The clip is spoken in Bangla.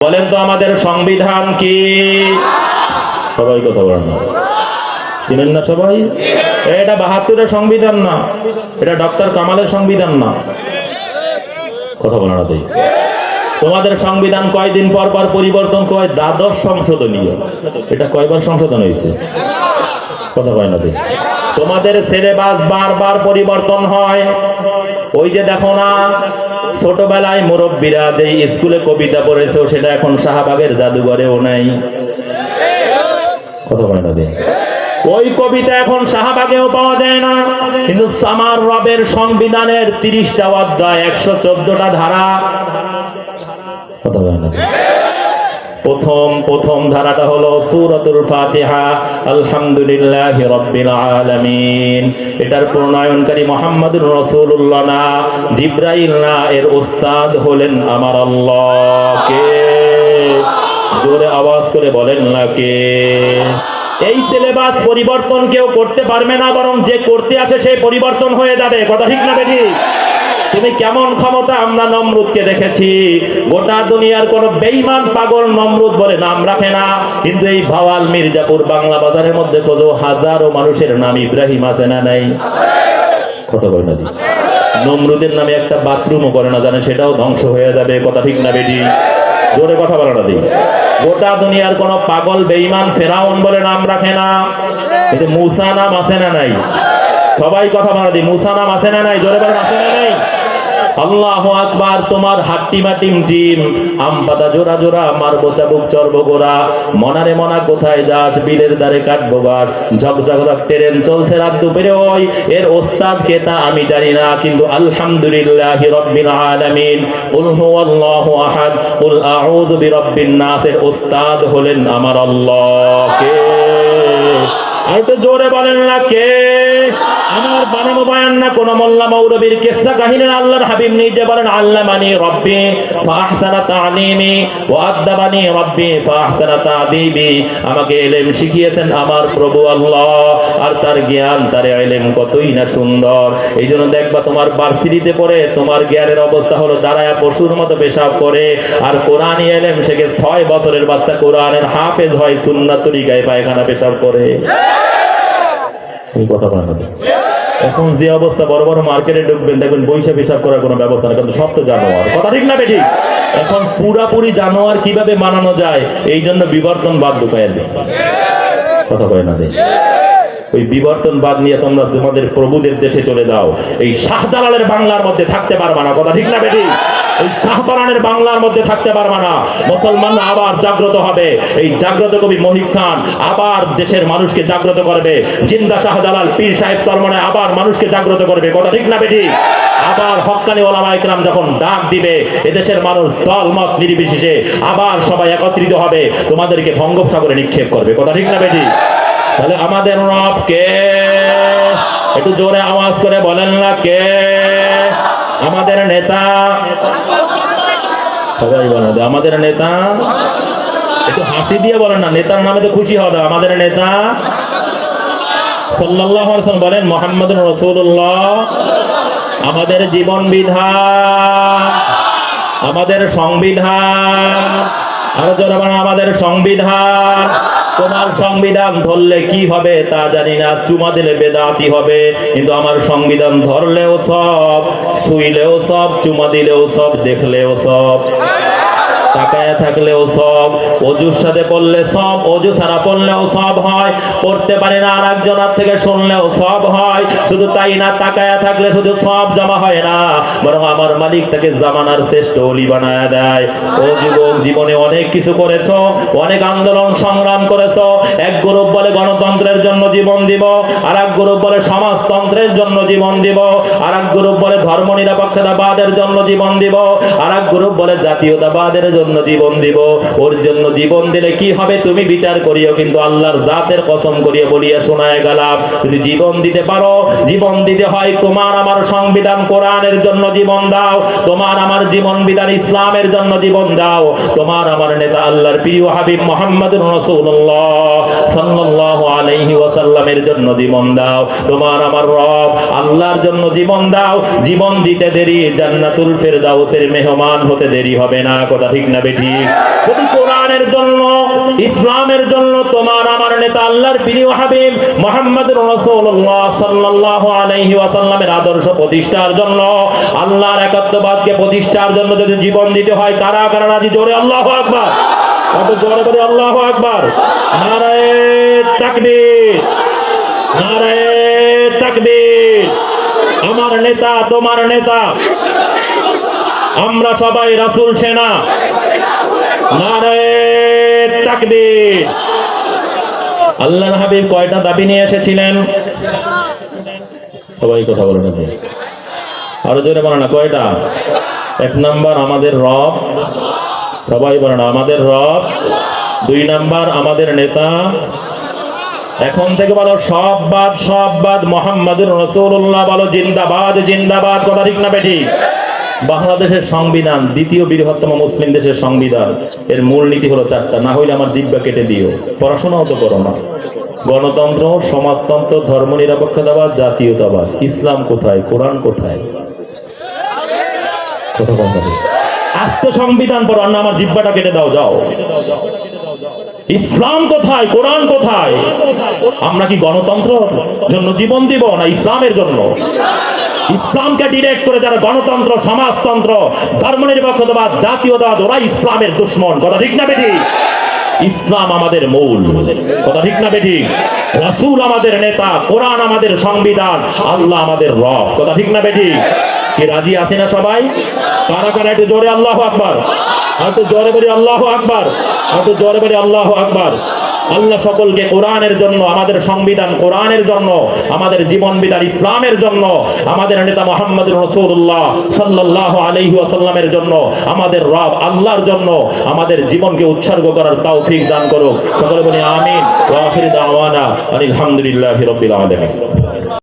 বলেন তো আমাদের সংবিধান কি? সবাই কথা বলেন না, চিনেন না সবাই? এটা ৭২-এর সংবিধান না, এটা ডক্টর কামালের সংবিধান না। কথা বলেন না। তোমাদের সংবিধান কয়দিন পর পর পরিবর্তন কয়, দ্বাদশ সংশোধনীয়। এটা কয়বার সংশোধন হয়েছে? কথা কয় না। তোমাদের সিলেবাস বারবার পরিবর্তন হয়। ওই যে দেখো না, ছোটবেলায় মুরব্বীরা যে স্কুলে কবিতা পড়েছো সেটা এখন শাহবাগের জাদুঘরেও নাই। কথা কয় না। ওই কবিতা এখন শাহবাগেও পাওয়া যায় না, কিন্তু আমার রবের সংবিধানের ৩০টা অধ্যায়, ১১৪টা ধারা। কথা কয় না। প্রথম ধারাটা হলো সূরাতুল ফাতিহা, আলহামদুলিল্লাহি রাব্বিল আলামিন। এটার প্রণয়নকারী মুহাম্মদুর রাসূলুল্লাহ না, জিবরাইল না, এর উস্তাদ হলেন আমার আল্লাহ। কে? জোরে আওয়াজ করে বলেন না কে? এই সিলেবাস পরিবর্তন কেউ করতে পারবে না, বরং যে করতে আসে সেই পরিবর্তন হয়ে যাবে। কথা ঠিক না বেঠিক? তুমি কেমন ক্ষমতা? আমরা নমরুদকে দেখেছি, গোটা দুনিয়ার কোন বেঈমান পাগল নমরুদ বলে নাম রাখে না, কিন্তু এই ভাওয়াল মির্জাপুর বাংলা বাজারের মধ্যে খোঁজো, হাজারো মানুষের নাম ইব্রাহিম আছে না নাই? কথা বলে না। নমরুদের নামে একটা বাথরুমও করে না, জানে সেটাও ধ্বংস হয়ে যাবে। কথা ঠিক না বেটি? জোরে কথা বলে না। গোটা দুনিয়ার কোন পাগল বেঈমান ফেরাউন বলে নাম রাখে না, কিন্তু মূসা নাম আছে না নাই? সবাই কথা বলে না। মূসা নাম আছে না নাই? জোরে বলেন, আছে না নাই? আল্লাহু আকবার। তোমার হাট্টিমা টিম টিম, আম পাতা জোড়া জোড়া, মারবো চাবুক চরবো গোড়া, মনারে মনা কোথায় যাস, বিলের দ্বারে কাটবো গাছ, ঝকঝক ট্রেন চলছে রাত দুপুরে, ওই এর ওস্তাদ কে তা আমি জানি না, কিন্তু আলহামদুলিল্লাহি রাব্বিল আলামিন, কুল হুয়াল্লাহু আহাদ, কুল আউযু বিরাব্বিন নাস এর ওস্তাদ হলেন আমার আল্লাহ। কে? আর একটু জোরে বলেন না কে? আমার বানানো বয়ান না, কোন মোল্লা মৌলবীর কিসসা কাহিনী। আল্লাহর হাবিব নিজে বলেন, আল্লামানি রব্বি ফাহসানা তা'লিমি ওয়া আদাবানি রব্বি ফাহসানা তা'দিবি। আমাকে ইলম শিখিয়েছেন আমার প্রভু আল্লাহ, আর তার জ্ঞান, তার ইলম কতই না সুন্দর। এইজন্য দেখবা তোমার ভার্সিটিতে পড়ে তোমার জ্ঞানের অবস্থা হলো দাঁড়ায়া পশুর মতো পেশাব করে, আর কোরআনী ইলম শেখে 6 বছরের বাচ্চা কোরআনের হাফেজ হয়, সুন্নাত তরিকায় পায়খানা পেশাব করে। কথা বলেন। এখন যে অবস্থা, বড় বড় মার্কেটে ঢুকবেন দেখবেন বৈশা পেশাব করার কোনো ব্যবস্থা নেই, কিন্তু সব তো জানোয়ার। কথা ঠিক না বেঠিক? এখন পুরাপুরি জানোয়ার কিভাবে বানানো যায়, এই জন্য বিবর্তনবাদ ঢুকাইয়া দিচ্ছে। কথা বলে না। ওই বিবর্তনবাদ নিয়ে তোমরা তোমাদের প্রভুদের দেশে চলে যাও, এই শাহজালালের বাংলার মধ্যে থাকতে পারবা না। কথা ঠিক না বেঠিক? এই শাহপরানের বাংলার মধ্যে থাকতে পারবা না। মুসলমানরা আবার জাগ্রত হবে। এই জাগ্রত কবি মহিব খান আবার দেশের মানুষকে জাগ্রত করবে। জিন্দা শাহজালাল, পীর সাহেব চরমনায় আবার মানুষকে জাগ্রত করবে। কথা ঠিক না বেঠিক? আবার হক্কানি ওলামা ইকরাম যখন ডাক দিবে, এদেশের মানুষ দল মত নির্বিশেষে আবার সবাই একত্রিত হবে, তোমাদেরকে বঙ্গোপসাগরে নিক্ষেপ করবে। কথা ঠিক না বেঠিক? তাহলে আমাদের রব কে? একটু জোরে আওয়াজ করে বলেন না কে? আমাদের নেতা। সবাই বলেন আমাদের নেতা। একটু হাসি দিয়ে বলেন না, নেতার নামে তো খুশি হবে। আমাদের নেতা সাল্লাল্লাহু আলাইহি ওয়াসাল্লাম বলেন, মুহাম্মদুর রাসূলুল্লাহ আমাদের জীবন বিধান, আমাদের সংবিধান। আরো জোরে বলেন, আমাদের সংবিধান। তোমার সংবিধান ধরলে কি হবে তা জানি না, চুমা দিলে বেদাতি হবে, কিন্তু আমার সংবিধান ধরলেও সব, শুইলেও সব, চুমা দিলেও সব, দেখলেও সব, তাকায়া থাকলেও সব, অজুর সাথে পড়লে সব, অজু ছাড়া পড়লেও সব হয়, পড়তে পারি না আর একজনের থেকে শুনলেও সব হয়। শুধু তাই না, তাকায়া থাকলে শুধু সব জমা হয় না, বরং আমার মালিক তাকে জামানার শ্রেষ্ঠ ওলি বানায়া দেয়। ও যুবক, জীবনে অনেক কিছু করেছো, অনেক আন্দোলন সংগ্রাম করেছো। এক গ্রুপ বলে গণতন্ত্রের জন্য জীবন দিব, আর এক গ্রুপ বলে সমাজতন্ত্রের জন্য জীবন দিব, আর এক গ্রুপ বলে ধর্ম নিরপেক্ষতাবাদের জন্য জীবন দিব, আর এক গ্রুপ বলে জাতীয়তাবাদের জন্য জীবন দিব। ওর জন্য জীবন দিলে কি হবে তুমি বিচার করিও, কিন্তু আল্লাহর জাতের কসম করিয়া বলিয়া শোনায় গেলাম, যদি জীবন দিতে পারো, জীবন দিতে হয় তোমার আমার সংবিধান কোরআনের জন্য জীবন দাও, তোমার আমার জীবন বিধান ইসলামের জন্য জীবন দাও, তোমার আমার নেতা আল্লাহর প্রিয় হাবিব মুহাম্মদুর রাসূলুল্লাহ সাল্লাল্লাহু আলাইহি ওয়াসাল্লামের জন্য জীবন দাও, তোমার আমার রব আল্লাহর জন্য জীবন দাও। জীবন দিতে দেরি, জান্নাতুল ফেরদাউসের মেহমান হতে দেরি হবে না। কথা ঠিক না বেঠিক? যদি কোরআনের জন্য, ইসলামের জন্য তোমার আমার নেতা আল্লাহর প্রিয় হাবিব মুহাম্মদুর রাসূলুল্লাহ সাল্লাল্লাহু আলাইহি ওয়াসাল্লামের আদর্শ প্রতিষ্ঠার জন্য, আল্লাহর একাত্মবাদকে প্রতিষ্ঠার জন্য যদি জীবন দিতে হয়, কারা কারা রাজি? জোরে আল্লাহু আকবার। কত জোরে বলি আল্লাহু আকবার। নারায়ে তাকবীর, নারায়ে তাকবীর। আমার নেতা, তোমার নেতা, আমরা সবাই রাসূল সেনা। নারায়ে তাকবীর। আল্লাহর হাবিব কয়টা দাবি নিয়ে এসেছিলেন? সবাই কথা বলেন না, আরো জোরে বলেন না। কয়টা? এক নাম্বার আমাদের রব, সবাই বলেন আমাদের রব। দুই নাম্বার আমাদের নেতা। এখন থেকে বলো সব বাদ, সব বাদ, মুহাম্মাদুর রাসূলুল্লাহ বলো জিন্দাবাদ, জিন্দাবাদ। কথা ঠিক না বেঠিক? বাংলাদেশের সংবিধান, দ্বিতীয় বৃহত্তম মুসলিম দেশের সংবিধান, এর মূল নীতি হলো চারটা, না হইলে আমার জিহ্বা কেটে দিও। পড়াশোনাও তো করো না। গণতন্ত্র, সমাজতন্ত্র, ধর্মনিরপেক্ষতাবাদ, জাতীয়তাবাদ। ইসলাম কোথায়? কোরআন কোথায়? কথা বলতে আস্তে সংবিধান পড়ো, না আমার জিহ্বাটা কেটে দাও, যাও। ইসলাম কোথায়? কোরআন কোথায়? আমরা কি গণতন্ত্রের জন্য জীবন দিব, না ইসলামের জন্য? ইসলামকে ডিরেক্ট করে যারা গণতন্ত্র, সমাজতন্ত্র, ধর্মনিরপেক্ষতাবাদ, জাতীয়তাবাদ, ওরা ইসলামের দুশমন। কথা ঠিক না বেঠিক? ইসলাম আমাদের মূল। কথা ঠিক না বেঠিক? রাসূল আমাদের নেতা, কোরআন আমাদের সংবিধান, আল্লাহ আমাদের রব। কথা ঠিক না বেঠিক? কি রাজি আছে না সবাই? কারা কারা একটু জোরে আল্লাহু আকবার, একটু জোরে বলি আল্লাহু আকবার, একটু জোরে বলি আল্লাহু আকবার। আল্লাহ সকলকে কোরআনের জন্য, আমাদের সংবিধান কোরআনের জন্য, আমাদের জীবন বিধান ইসলামের জন্য, আমাদের নেতা মুহাম্মদুর রাসূলুল্লাহ সাল্লাল্লাহু আলাইহি ওয়াসাল্লামের জন্য, আমাদের রব আল্লাহর জন্য আমাদের জীবনকে উৎসর্গ করার তৌফিক দান করুক। সকলে বলি আমিন। ওয়া আখিরু দাওয়ানা আলহামদুলিল্লাহি রাব্বিল আলামিন।